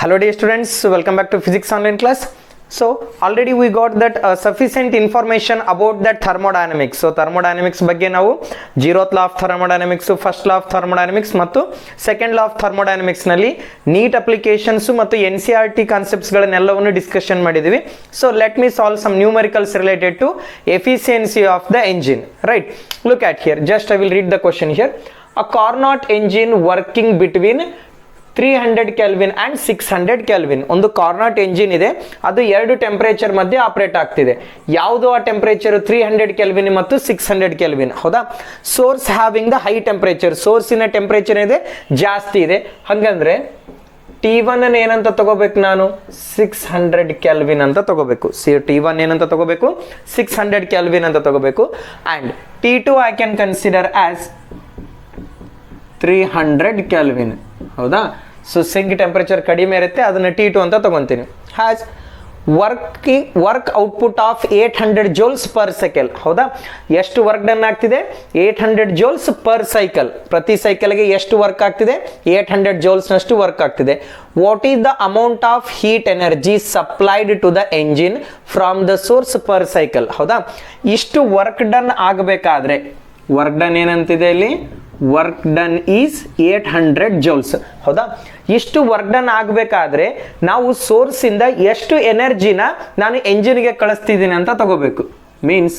Hello dear students, welcome back to physics online class. So already we got that sufficient information about that thermodynamics. So thermodynamics ಬಗ್ಗೆ ನಾವು zeroth law of thermodynamics, first law of thermodynamics ಮತ್ತು second law of thermodynamics ನಲ್ಲಿ NEET applications ಮತ್ತು NCERT concepts ಗಳನ್ನೆಲ್ಲವನ್ನು discussion ಮಾಡಿದ್ವಿ. So let me solve some numericals related to efficiency of the engine. Right? Look at here. Just I will read the question here. A Carnot engine working between 300 kelvin and 600 kelvin ಒಂದು Carnot engine ಇದೆ, ಅದು ಎರಡು temperature ಮಧ್ಯೆ operate ಆಗ್ತಿದೆ. ಯಾವುದು ಆ temperature? 300 kelvin ಮತ್ತು 600 kelvin. ಹೌದಾ? Source having the high temperature, ಸೋರ್ಸಿನ ಟೆಂಪರೇಚರ್ ಇದೆ ಜಾಸ್ತಿ ಇದೆ. ಹಾಗಂದ್ರೆ T1 ಅನ್ನು ಏನಂತ ತಗೋಬೇಕು ನಾನು? 600 ಕೆಲ್ವಿನ್ ಅಂತ ತಗೋಬೇಕು. T1 ಏನಂತ ತಗೋಬೇಕು? 600 ಕೆಲ್ವಿನ್ ಅಂತ ತಗೋಬೇಕು. And T2 I can consider as 300 kelvin. ಹೌದಾ? ಸೊ ಸಿಂಕ್ ಟೆಂಪರೇಚರ್ ಕಡಿಮೆ ಇರುತ್ತೆ, ಅದನ್ನು T2 ಅಂತ ತಗೊಂತೀನಿ. Has work output of 800 joules per cycle. ಹೌದಾ? ಎಷ್ಟು ವರ್ಕ್ ಡನ್ ಆಗ್ತಿದೆ? 800 ಜೋಲ್ಸ್ ಪರ್ ಸೈಕಲ್. ಪ್ರತಿ ಸೈಕಲ್ಗೆ ಎಷ್ಟು ವರ್ಕ್ ಆಗ್ತಿದೆ? 800 ಜೋಲ್ಸ್ನಷ್ಟು ವರ್ಕ್ ಆಗ್ತಿದೆ. What is the amount of heat energy supplied to the engine from the source per cycle. ಹೌದಾ? ಇಷ್ಟು ವರ್ಕ್ ಡನ್ ಆಗಬೇಕಾದ್ರೆ, ವರ್ಕ್ ಡನ್ ಏನಂತಿದೆ ಇಲ್ಲಿ? Work done is 800 joules. ಹೌದಾ? ಇಷ್ಟು ವರ್ಕ್ ಡನ್ ಆಗಬೇಕಾದ್ರೆ ನಾವು ಸೋರ್ಸಿಂದ ಎಷ್ಟು ಎನರ್ಜಿನ ನಾನು ಎಂಜಿನ್ಗೆ ಕಳಿಸ್ತಿದ್ದೀನಿ ಅಂತ ತಗೋಬೇಕು. Means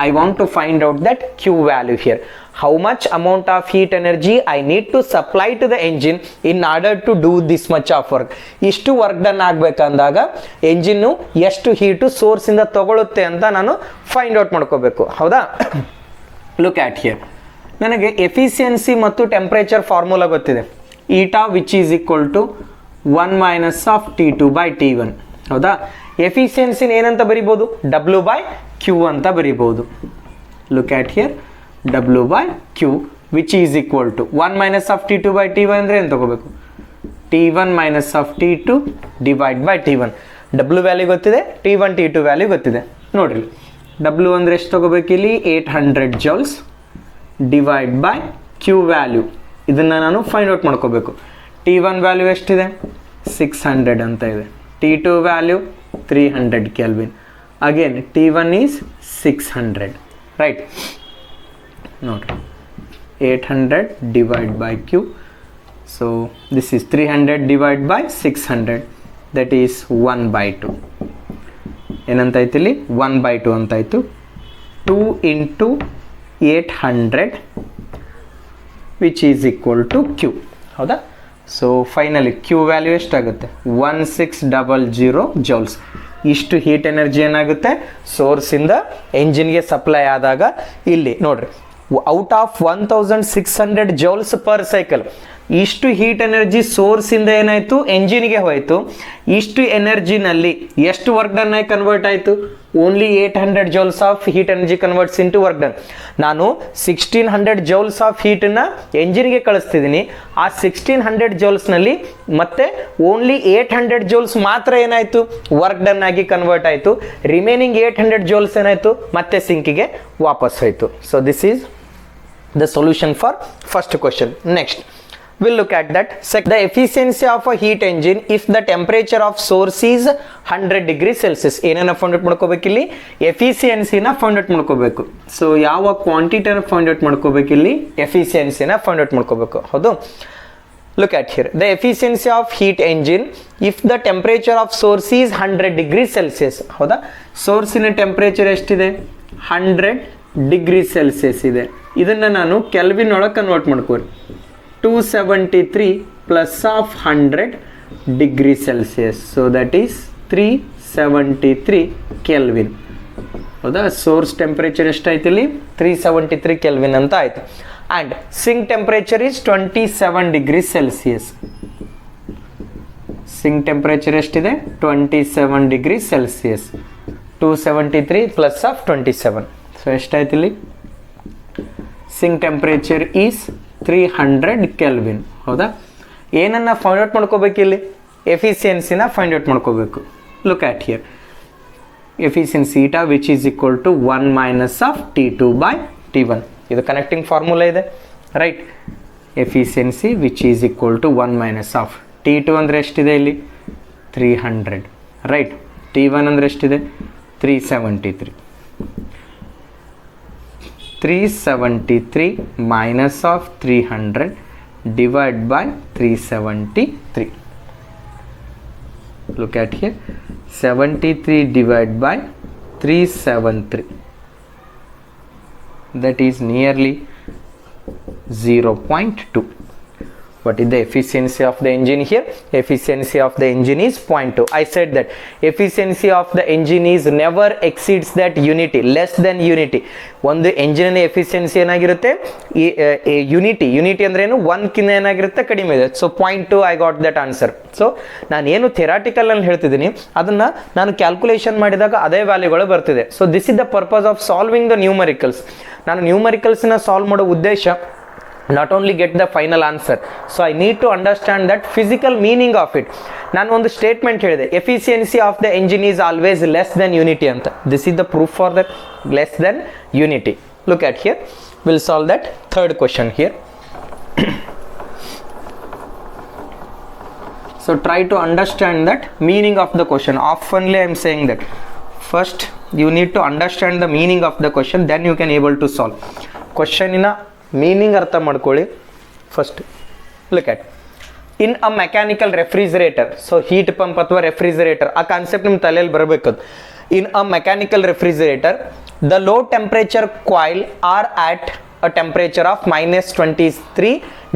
I want to find out that Q value here. How much amount of heat energy I need to supply to the engine in order to do this much of work. ಇಷ್ಟು work done ಆಗಬೇಕಂದಾಗ engine ಎಷ್ಟು heat ಸೋರ್ಸಿಂದ ತಗೊಳುತ್ತೆ ಅಂತ ನಾನು find out ಮಾಡ್ಕೋಬೇಕು. ಹೌದಾ? Look at here. ನನಗೆ ಎಫಿಷಿಯನ್ಸಿ ಮತ್ತು ಟೆಂಪ್ರೇಚರ್ ಫಾರ್ಮುಲಾ ಗೊತ್ತಿದೆ. Eta which is equal to 1 minus of T2 by T1. ಹೌದಾ? ಎಫಿಷಿಯನ್ಸಿನ ಏನಂತ ಬರಿಬೋದು? W ಬೈ Q ಅಂತ ಬರಿಬೋದು. Look at here. W by Q which is equal to 1 minus of T2 by T1 ಅಂದರೆ ಏನು ತಗೋಬೇಕು? T1 minus of T2 divide by T1. W value ಗೊತ್ತಿದೆ, T1 T2 value ಗೊತ್ತಿದೆ. ನೋಡ್ರಿ, W ಅಂದರೆ ಎಷ್ಟು ತಗೋಬೇಕು ಇಲ್ಲಿ? 800 joules divide by Q value. ಇದನ್ನು ನಾನು ಫೈಂಡ್ ಔಟ್ ಮಾಡ್ಕೋಬೇಕು. T1 ವ್ಯಾಲ್ಯೂ ಎಷ್ಟಿದೆ? 600 ಅಂತ ಇದೆ. T2 value 300 kelvin. Again T1 is 600. Right? ನೋಡ್ರಿ, 800 divide by Q. So this is 300 divide by 600, that is 1/2. ಏನಂತಾಯ್ತು ಇಲ್ಲಿ? 1/2 ಅಂತಾಯಿತು. 2 into 800 which is equal to Q. ಹೌದಾ? ಸೊ ಫೈನಲಿ Q ವ್ಯಾಲ್ಯೂ ಎಷ್ಟಾಗುತ್ತೆ? 1600 ಜೌಲ್ಸ್. ಇಷ್ಟು ಹೀಟ್ ಎನರ್ಜಿ ಏನಾಗುತ್ತೆ ಸೋರ್ಸಿಂದ ಎಂಜಿನ್ಗೆ ಸಪ್ಲೈ ಆದಾಗ. ಇಲ್ಲಿ ನೋಡ್ರಿ, out of 1600 joules per cycle, ಇಷ್ಟು ಹೀಟ್ ಎನರ್ಜಿ ಸೋರ್ಸಿಂದ ಏನಾಯಿತು? ಎಂಜಿನ್ಗೆ ಹೋಯಿತು. ಇಷ್ಟು ಎನರ್ಜಿನಲ್ಲಿ ಎಷ್ಟು ವರ್ಕ್ ಡನ್ ಆಗಿ ಕನ್ವರ್ಟ್ ಆಯಿತು? Only 800 joules of heat energy converts into work done. ನಾನು 1600 ಜೌಲ್ಸ್ ಆಫ್ ಹೀಟನ್ನು ಎಂಜಿನ್ಗೆ ಕಳಿಸ್ತಿದ್ದೀನಿ. ಆ 1600 ಜೌಲ್ಸ್ನಲ್ಲಿ ಮತ್ತೆ ಓನ್ಲಿ 800 ಜೌಲ್ಸ್ ಮಾತ್ರ ಏನಾಯಿತು? ವರ್ಕ್ ಡನ್ ಆಗಿ ಕನ್ವರ್ಟ್ ಆಯಿತು. ರಿಮೈನಿಂಗ್ 800 ಜೌಲ್ಸ್ ಏನಾಯಿತು? ಮತ್ತೆ ಸಿಂಕಿಗೆ ವಾಪಸ್ ಹೋಯಿತು. So this is the solution for first question. Next we'll look at that. The efficiency of a heat engine if the temperature of source is 100 degrees Celsius. ಏನನ್ನ find out ಮಾಡ್ಕೋಬೇಕು ಇಲ್ಲಿ? ಎಫಿಷಿಯನ್ಸಿನ find out ಮಾಡ್ಕೋಬೇಕು. So ಯಾವ ಕ್ವಾಂಟಿಟಿನ find out ಮಾಡ್ಕೋಬೇಕು ಇಲ್ಲಿ? ಎಫಿಷಿಯನ್ಸಿನ find out ಮಾಡ್ಕೋಬೇಕು. ಹೌದು? Look at here. The efficiency of heat engine if the temperature of source is 100 degrees Celsius. ಹೌದಾ? ಸೋರ್ಸಿನ ಟೆಂಪರೇಚರ್ ಎಷ್ಟಿದೆ? 100 ಡಿಗ್ರಿ ಸೆಲ್ಸಿಯಸ್ ಇದೆ. ಇದನ್ನು ನಾನು ಕೆಲ್ವಿನ್ ಒಳಗೆ ಕನ್ವರ್ಟ್ ಮಾಡ್ಕೋರಿ. 273 plus of 100 degree Celsius. So that is 373 kelvin. ಹೌದಾ? ಸೋರ್ಸ್ ಟೆಂಪರೇಚರ್ ಎಷ್ಟಾಯ್ತು ಇಲ್ಲಿ? 373 ಕೆಲ್ವಿನ್ ಅಂತ ಆಯಿತು. And sink temperature is 27 degree Celsius. Sink temperature ಎಷ್ಟಿದೆ? 27 degree Celsius. 273 plus of 27. So ಎಷ್ಟಾಯ್ತು ಇಲ್ಲಿ? Sink temperature is 300 kelvin. ಹೌದಾ? ಏನನ್ನ ಫೈಂಡ್ ಔಟ್ ಮಾಡ್ಕೋಬೇಕು ಇಲ್ಲಿ? ಎಫಿಷಿಯನ್ಸಿನ ಫೈಂಡ್ ಔಟ್ ಮಾಡ್ಕೋಬೇಕು. Look at here. Efficiency eta which is equal to 1 minus of T2 by T1. ಇದು ಕನೆಕ್ಟಿಂಗ್ ಫಾರ್ಮುಲಾ ಇದೆ. Right? Efficiency which is equal to 1 minus of T2 ಅಂದರೆ ಎಷ್ಟಿದೆ ಇಲ್ಲಿ? 300 ರೈಟ್. T1 ಅಂದರೆ ಎಷ್ಟಿದೆ 373. 373 minus of 300 divide by 373. Look at here, 73 divided by 373, that is nearly 0.2. What is the efficiency of the engine here? Efficiency of the engine is 0.2. I said that efficiency of the engine is never exceeds that unity, less than unity. ಒಂದು engine efficiency ಏನಾಗಿರುತ್ತೆ unity ಅಂದ್ರೆ ಏನು 1 ಕಿಂತ ಏನಾಗಿರುತ್ತೆ ಕಡಿಮೆ ಇದೆ. So 0.2 I got that answer. So ನಾನು ಏನು ಥೆರಾಟಿಕಲ್ ಅಲ್ಲಿ ಹೇಳ್ತಿದ್ದೀನಿ ಅದನ್ನ ನಾನು ಕ್ಯಾಲ್ಕುಲೇಷನ್ ಮಾಡಿದಾಗ ಅದೇ ವ್ಯಾಲ್ಯೂಗಳು ಬರ್ತಿದೆ. So this is the purpose of solving the numericals. ನಾನು ನ್ಯೂಮರಿಕಲ್ಸ್ನ ಸಾಲ್ವ್ ಮಾಡೋ ಉದ್ದೇಶ not only get the final answer, so I need to understand that physical meaning of it. ನಾನು ಒಂದು ಸ್ಟೇಟ್ಮೆಂಟ್ ಹೇಳಿದೆ, efficiency of the engine is always less than unity ಅಂತ. This is the proof for that less than unity. Look at here, we'll solve that third question here. So try to understand that meaning of the question. Oftenly I am saying that first you need to understand the meaning of the question, then you can able to solve question in a meaning ಅರ್ಥ ಮಾಡ್ಕೊಳ್ಳಿ first. Look at in a mechanical refrigerator. So heat pump ಅಥವಾ refrigerator ಆ concept ನಿಮ್ಮ ತಲೆಯಲ್ಲಿ ಬರಬೇಕದು. In a mechanical refrigerator the low temperature coil are at a temperature of -23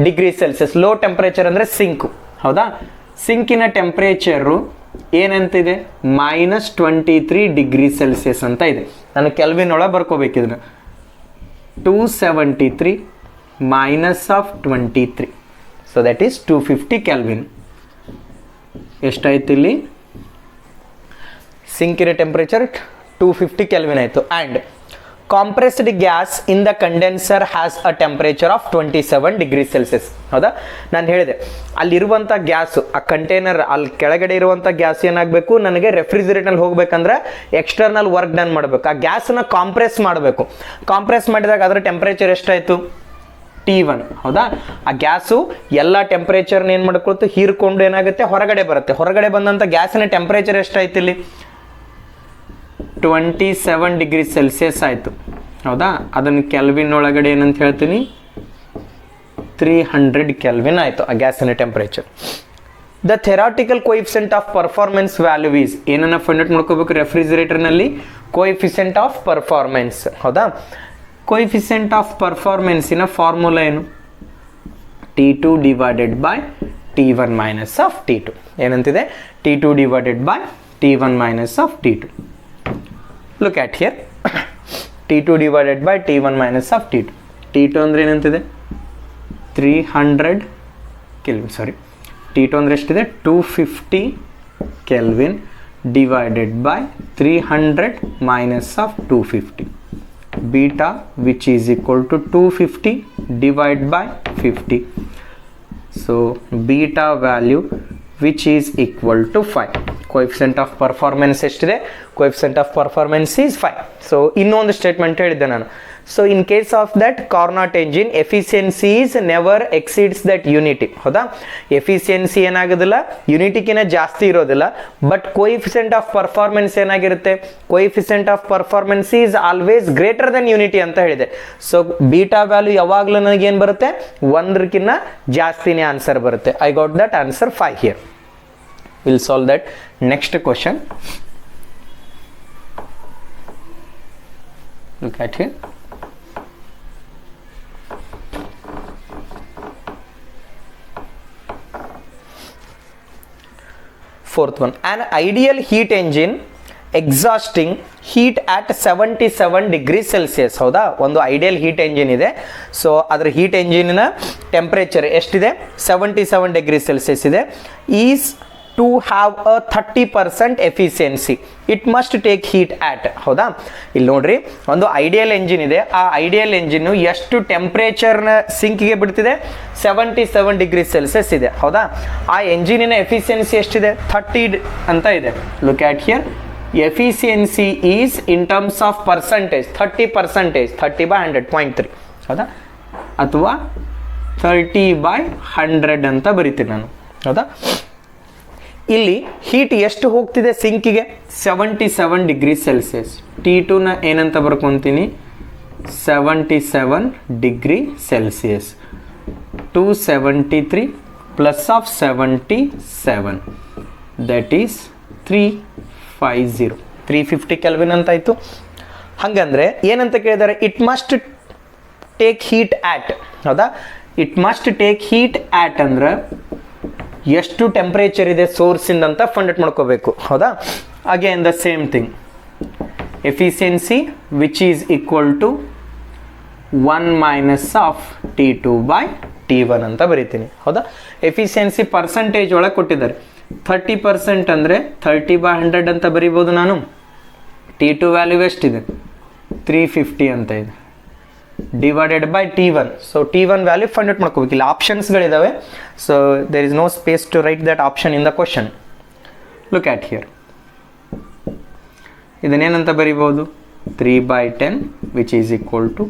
degree Celsius. Low temperature ಅಂದರೆ sink, ಹೌದಾ? ಸಿಂಕಿನ ಟೆಂಪರೇಚರು ಏನಂತಿದೆ -23 degree Celsius ಅಂತ ಇದೆ. ನಾನು ಕೆಲ್ವಿನ್ ಒಳಗೆ ಬರ್ಕೋಬೇಕಿದ್ರೆ 273 minus of 23, so that is 250 Kelvin. ಎಷ್ಟಾಯ್ತು ಇಲ್ಲಿ ಸಿಂಕಿನ ಟೆಂಪರೇಚರ್ 250 ಕೆಲ್ವಿನ್ ಆಯಿತು. And compressed gas in the condenser has a temperature of 27 degree Celsius. ಹೌದಾ? ನಾನು ಹೇಳಿದೆ ಅಲ್ಲಿರುವಂಥ ಗ್ಯಾಸು, ಆ ಕಂಟೈನರ್ ಅಲ್ಲಿ ಕೆಳಗಡೆ ಇರುವಂಥ ಗ್ಯಾಸ್ ಏನಾಗಬೇಕು, ನನಗೆ ರೆಫ್ರಿಜರೇಟರ್ನಲ್ಲಿ ಹೋಗ್ಬೇಕಂದ್ರೆ ಎಕ್ಸ್ಟರ್ನಲ್ ವರ್ಕ್ ಡನ್ ಮಾಡಬೇಕು. ಆ ಗ್ಯಾಸನ್ನು ಕಾಂಪ್ರೆಸ್ ಮಾಡಬೇಕು. ಕಾಂಪ್ರೆಸ್ ಮಾಡಿದಾಗ ಅದರ ಟೆಂಪರೇಚರ್ ಎಷ್ಟಾಯಿತು T1. ಹೌದಾ? ಆ ಗ್ಯಾಸು ಎಲ್ಲ ಟೆಂಪರೇಚರ್ನ ಏನು ಮಾಡ್ಕೊಳ್ತು, ಹೀರ್ಕೊಂಡು ಏನಾಗುತ್ತೆ ಹೊರಗಡೆ ಬರುತ್ತೆ. ಹೊರಗಡೆ ಬಂದಂಥ ಗ್ಯಾಸಿನ ಟೆಂಪರೇಚರ್ ಎಷ್ಟಾಯ್ತು ಇಲ್ಲಿ 27 ಡಿಗ್ರಿ ಸೆಲ್ಸಿಯಸ್ ಆಯಿತು. ಹೌದಾ? ಅದನ್ನು ಕೆಲ್ವಿನ್ ಒಳಗಡೆ ಏನಂತ ಹೇಳ್ತೀನಿ 300 ಕೆಲ್ವಿನ್ ಆಯಿತು ಆ ಗ್ಯಾಸಿನ temperature. The theoretical coefficient of performance value is ಏನನ್ನ ಫೈಂಡ್ ಔಟ್ ಮಾಡ್ಕೋಬೇಕು ರೆಫ್ರಿಜರೇಟರ್ನಲ್ಲಿ? Coefficient of performance. ಹೌದಾ? ಕೋಎಫಿಷಿಯಂಟ್ ಆಫ್ ಪರ್ಫಾರ್ಮೆನ್ಸಿನ ಫಾರ್ಮುಲಾ ಏನು? T2 divided by T1 minus of T2. ಏನಂತಿದೆ? T2 divided by T1 minus of T2. Look at here, T2 divided by T1 minus of T2. T2 ಅಂದರೆ ಏನಂತಿದೆ 300 kelvin, ಸಾರಿ T2 ಅಂದರೆ ಎಷ್ಟಿದೆ 250 kelvin divided by 300 minus of 250 beta which is equal to 250 divide by 50. So beta value which is equal to 5. Coefficient of performance ಎಷ್ಟಿದೆ? Coefficient of performance is 5. So ಇನ್ನೊಂದು statement ಹೇಳಿದ್ದೆ ನಾನು. So in case of that Carnot engine efficiency is never exceeds that unity. ಹೌದಾ? Efficiency ಏನಾಗೋದಿಲ್ಲ ಯೂನಿಟಿಗಿನ ಜಾಸ್ತಿ ಇರೋದಿಲ್ಲ, but coefficient of performance ಏನಾಗಿರುತ್ತೆ? Coefficient of performance is always greater than unity ಅಂತ ಹೇಳಿದೆ. ಸೊ ಬೀಟಾ ವ್ಯಾಲ್ಯೂ ಯಾವಾಗಲೂ ನನಗೇನು ಬರುತ್ತೆ? 1ಕಿನ್ನ ಜಾಸ್ತಿನೇ ಆನ್ಸರ್ ಬರುತ್ತೆ. I got that answer 5 here. We'll solve that next question. Look at here. Fourth one, an ideal heat engine exhausting heat at 77 degree Celsius. ಹೌದಾ? ಒಂದು ideal heat engine ಇದೆ. So ಅದರ heat ಎಂಜಿನಿನ temperature ಎಷ್ಟಿದೆ? 77 degree Celsius ಇದೆ. Is to have a 30% efficiency, it must take heat at. ಹೌದಾ? ಇಲ್ಲಿ ನೋಡ್ರಿ, ಒಂದು ಐಡಿಯಲ್ ಎಂಜಿನ್ ಇದೆ. ಆ ಐಡಿಯಲ್ ಎಂಜಿನ್ ಎಷ್ಟು ಟೆಂಪರೇಚರ್ನ ಸಿಂಕ್ಗೆ ಬಿಡ್ತಿದೆ? 77 ಡಿಗ್ರಿ ಸೆಲ್ಸಿಯಸ್ ಇದೆ. ಹೌದಾ? ಆ ಎಂಜಿನಿನ ಎಫಿಷಿಯನ್ಸಿ ಎಷ್ಟಿದೆ? 30 ಅಂತ ಇದೆ. Look at here, efficiency is in terms of percentage 30%, 30/100, 0.3. ಹೌದಾ? ಅಥವಾ 30/100 ಅಂತ ಬರಿತೀನಿ ನಾನು. ಹೌದಾ? ಇಲ್ಲಿ ಹೀಟ್ ಎಷ್ಟು ಹೋಗ್ತಿದೆ ಸಿಂಕಿಗೆ 77 ಡಿಗ್ರಿ ಸೆಲ್ಸಿಯಸ್. T2ನ ಏನಂತ ಬರ್ಕೊತೀನಿ 77 degree Celsius. 273 plus of 77 that is 350 kelvin ಅಂತ ಆಯಿತು. ಹಾಗಂದ್ರೆ ಏನಂತ ಕೇಳಿದ್ದಾರೆ, it must take heat out. ಹೌದಾ, it must take heat out ಅಂದ್ರೆ ಎಷ್ಟು ಟೆಂಪರೇಚರ್ ಇದೆ ಸೋರ್ಸಿಂದ ಅಂತ ಫೈಂಡ್ ಔಟ್ ಮಾಡ್ಕೋಬೇಕು. ಹೌದಾ, again the same thing, efficiency which is equal to 1 minus of T2 by T1 ಅಂತ ಬರೀತೀನಿ. ಹೌದಾ, ಎಫಿಷಿಯನ್ಸಿ ಪರ್ಸೆಂಟೇಜ್ ಒಳಗೆ ಕೊಟ್ಟಿದ್ದಾರೆ 30% ಅಂದರೆ 30/100 ಅಂತ ಬರಿಬೋದು ನಾನು. T2 ವ್ಯಾಲ್ಯೂ ಎಷ್ಟಿದೆ 350 ಅಂತ ಇದೆ, divided by T1. So T1 value find out ಮಾಡ್ಕೋಬೇಕು. ಇಲ್ಲಿ ಆಪ್ಷನ್ಸ್ಗಳಿದ್ದಾವೆ, so there is no space to write that option in the question. Look at here, ಇದನ್ನೇನಂತ ಬರಿಬೋದು 3/10 which is equal to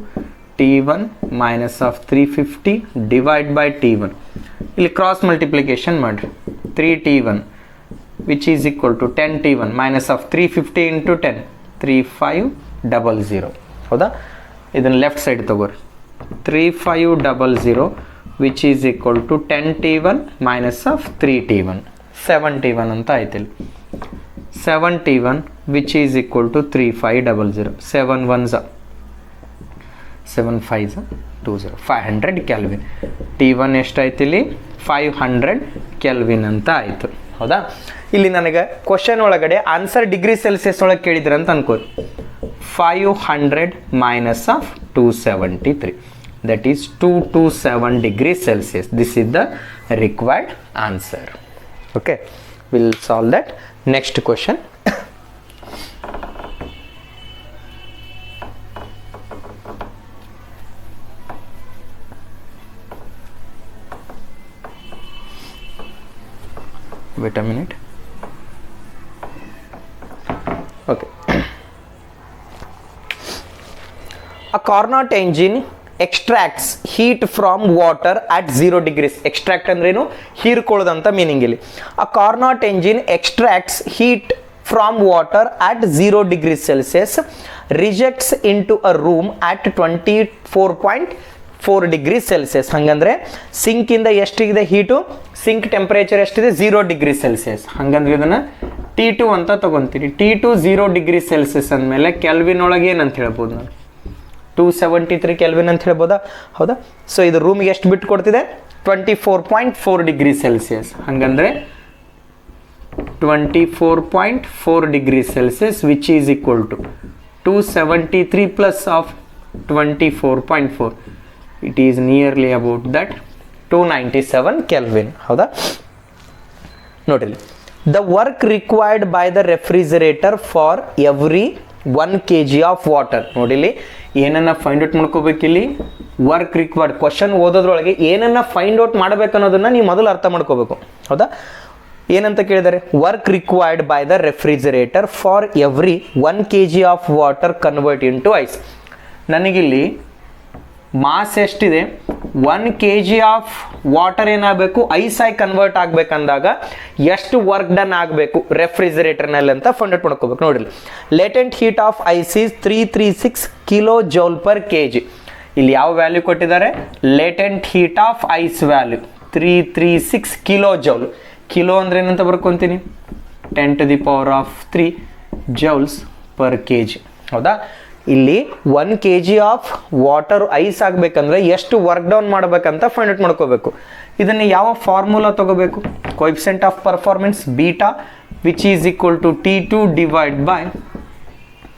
T1 minus of 350 divide by T1. ಇಲ್ಲಿ cross multiplication ಮಾಡಿರಿ. 3T1 which is equal to 10T1 minus of 350 into 10 3500. ಹೌದಾ, ಇದನ್ನು left side ತಗೋರಿ. 3500 which is equal to 10T1 minus of 3T1 7T1 ಅಂತ ಆಯ್ತು. ಇಲ್ಲಿ 7T1 which is equal to 3500. 7 1s 7 5s 20 500 kelvin. T1 ಎಷ್ಟಾಯ್ತು ಇಲ್ಲಿ 500 kelvin ಅಂತ ಆಯಿತು. ಹೌದಾ, ಇಲ್ಲಿ ನನಗೆ ಕ್ವಶನ್ ಒಳಗಡೆ ಆನ್ಸರ್ ಡಿಗ್ರಿ ಸೆಲ್ಸಿಯಸ್ ಒಳಗೆ ಕೇಳಿದ್ರೆ ಅಂತ ಅನ್ಕೋರಿ. 500 minus of 273, that is 227 degrees Celsius. This is the required answer. Okay, we'll solve that. Next question. Wait a minute. Okay. A Carnot engine extracts heat from water at 0 degrees. Extract ಅಂದ್ರೇನು, ಹೀರ್ಕೊಳ್ಳೋದಂತ meaning ಇಲ್ಲಿ. A Carnot engine extracts heat from water at 0 degrees Celsius, rejects into a room at 24.4 degrees Celsius. ಹಂಗಂದ್ರೆ sync ಇಂದ ಎಷ್ಟಿದೆ heat, sync temperature ಎಷ್ಟಿದೆ 0 degree Celsius. ಹಂಗಂದ್ರೆ ಇದನ್ನ T2 ಅಂತ ತಗೊಂತೀನಿ. T2 0 degree Celsius ಅಂದಮೇಲೆ ಕೆಲ್ವಿನ್ ಒಳಗೆ ಏನಂತ ಹೇಳ್ಬೋದು ನಾನು 273 ಕೆಲ್ವಿನ್ ಅಂತ ಹೇಳ್ಬೋದಾ. ಹೌದಾ, ಸೊ ಇದು ರೂಮ್ಗೆ ಎಷ್ಟು ಬಿಟ್ಟು ಕೊಡ್ತಿದೆ 24.4 ಡಿಗ್ರಿ ಸೆಲ್ಸಿಯಸ್. ಹಂಗಂದ್ರೆ 24.4 degree Celsius which is equal to 273 plus of 24.4. It is nearly about that 297 kelvin. ಹೌದಾ, ನೋಡ್ರಿ, the work required by the refrigerator for every 1 kg of water. ನೋಡಿಲಿ, ಏನನ್ನ ಫೈಂಡ್ ಔಟ್ ಮಾಡ್ಕೋಬೇಕಿಲ್ಲಿ, ವರ್ಕ್ ರಿಕ್ವೈರ್ಡ್. ಕ್ವಶನ್ ಓದೋದ್ರೊಳಗೆ ಏನನ್ನ find out ಮಾಡಬೇಕು ಅನ್ನೋದನ್ನ ನೀವು ಮೊದಲು ಅರ್ಥ ಮಾಡ್ಕೋಬೇಕು. ಹೌದಾ, ಏನಂತ ಕೇಳಿದರೆ, work required by the refrigerator for every 1 kg of water convert into ice. ನನಗಿಲ್ಲಿ ಮಾಸ್ ಎಷ್ಟಿದೆ 1 kg ಆಫ್ ವಾಟರ್ ಏನಾಗಬೇಕು ಐಸ್ ಆಗಿ ಕನ್ವರ್ಟ್ ಆಗ್ಬೇಕಂದಾಗ ಎಷ್ಟು ವರ್ಕ್ ಡನ್ ಆಗಬೇಕು ರೆಫ್ರಿಜರೇಟರ್ನಲ್ಲಿ ಅಂತ ಫೈಂಡ್ ಔಟ್ ಮಾಡ್ಕೋಬೇಕು. ನೋಡಿರಿ, latent heat of ice is 336 kilo joule per kg. ಇಲ್ಲಿ ಯಾವ ವ್ಯಾಲ್ಯೂ ಕೊಟ್ಟಿದ್ದಾರೆ, latent heat of ice value 336 kilo joule. Kilo ಅಂದ್ರೆ ಏನಂತ ಬರ್ಕೊಂತೀನಿ 10⁻³ ಜೌಲ್ಸ್ ಪರ್ kg. ಹೌದಾ, ಇಲ್ಲಿ 1 kg ಆಫ್ ವಾಟರ್ ಐಸ್ ಆಗಬೇಕಂದ್ರೆ ಎಷ್ಟು ವರ್ಕ್ ಡೌನ್ ಮಾಡಬೇಕಂತ ಫೈಂಡ್ ಔಟ್ ಮಾಡ್ಕೋಬೇಕು. ಇದನ್ನು ಯಾವ ಫಾರ್ಮುಲಾ ತಗೋಬೇಕು, coefficient of performance beta which is equal to T2 divide by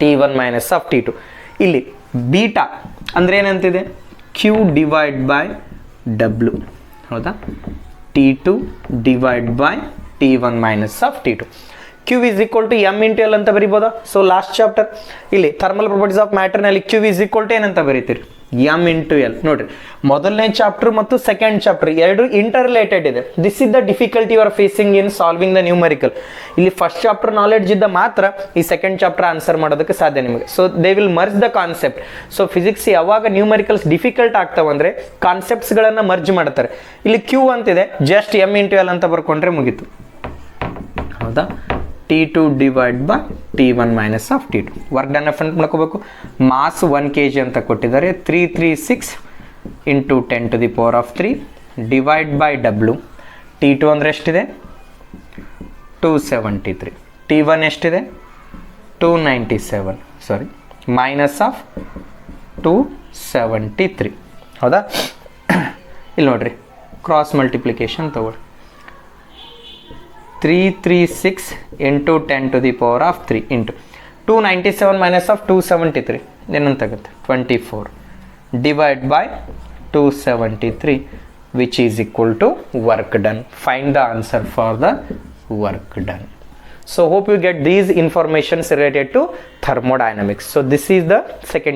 T1 minus of T2. ಇಲ್ಲಿ ಬೀಟಾ ಅಂದರೆ ಏನಂತಿದೆ Q ಡಿವೈಡ್ ಬೈ W. ಹೌದಾ, T2 divide by T1 minus of T2. Q is equal to M into L ಅಂತ ಬರಿಬೋದಾ. So last chapter ಇಲ್ಲಿ thermal properties of ಮ್ಯಾಟರ್ನಲ್ಲಿ Q is equal to ಏನಂತ ಬರೀತೀರಿ, M into L. ನೋಡ್ರಿ, ಮೊದಲನೇ chapter ಮತ್ತು second chapter ಎರಡು ಇಂಟರ್ ರಿಲೇಟೆಡ್ ಇದೆ. This is the difficulty you are facing in solving the numerical. ಇಲ್ಲಿ ಫಸ್ಟ್ ಚಾಪ್ಟರ್ ನಾಲೆಡ್ಜ್ ಇದ್ದ ಮಾತ್ರ ಈ ಸೆಕೆಂಡ್ ಚಾಪ್ಟರ್ ಆನ್ಸರ್ ಮಾಡೋದಕ್ಕೆ ಸಾಧ್ಯ ನಿಮಗೆ. So they will merge the concept. So physics ಯಾವಾಗ ನ್ಯೂಮರಿಕಲ್ಸ್ ಡಿಫಿಕಲ್ಟ್ ಆಗ್ತಾವಂದ್ರೆ ಕಾನ್ಸೆಪ್ಟ್ಸ್ಗಳನ್ನು ಮರ್ಜ್ ಮಾಡ್ತಾರೆ. ಇಲ್ಲಿ Q ಅಂತಿದೆ, ಜಸ್ಟ್ M into L ಅಂತ ಬರ್ಕೊಂಡ್ರೆ ಮುಗೀತು. ಹೌದಾ, T2 divide by T1 minus of T2. Work done different ಮಾಡ್ಕೋಬೇಕು. ಮಾಸ್ 1 kg ಅಂತ ಕೊಟ್ಟಿದ್ದಾರೆ, 336 into 10⁻³ divide by W. T2 ಅಂದರೆ ಎಷ್ಟಿದೆ? 273. T1 ಎಷ್ಟಿದೆ? 297, ಸಾರಿ ಮೈನಸ್ ಆಫ್ 273. ಹೌದಾ, ಇಲ್ಲಿ ನೋಡ್ರಿ ಕ್ರಾಸ್ ಮಲ್ಟಿಪ್ಲಿಕೇಶನ್ ತಗೊಳ್ಳಿ. 336 into 10⁻³ into 297 minus of 273 ಏನಂತಾಗುತ್ತೆ? 24 divide by 273 which is equal to work done. Find the answer for the work done. So hope you get these informations related to thermodynamics. So this is the second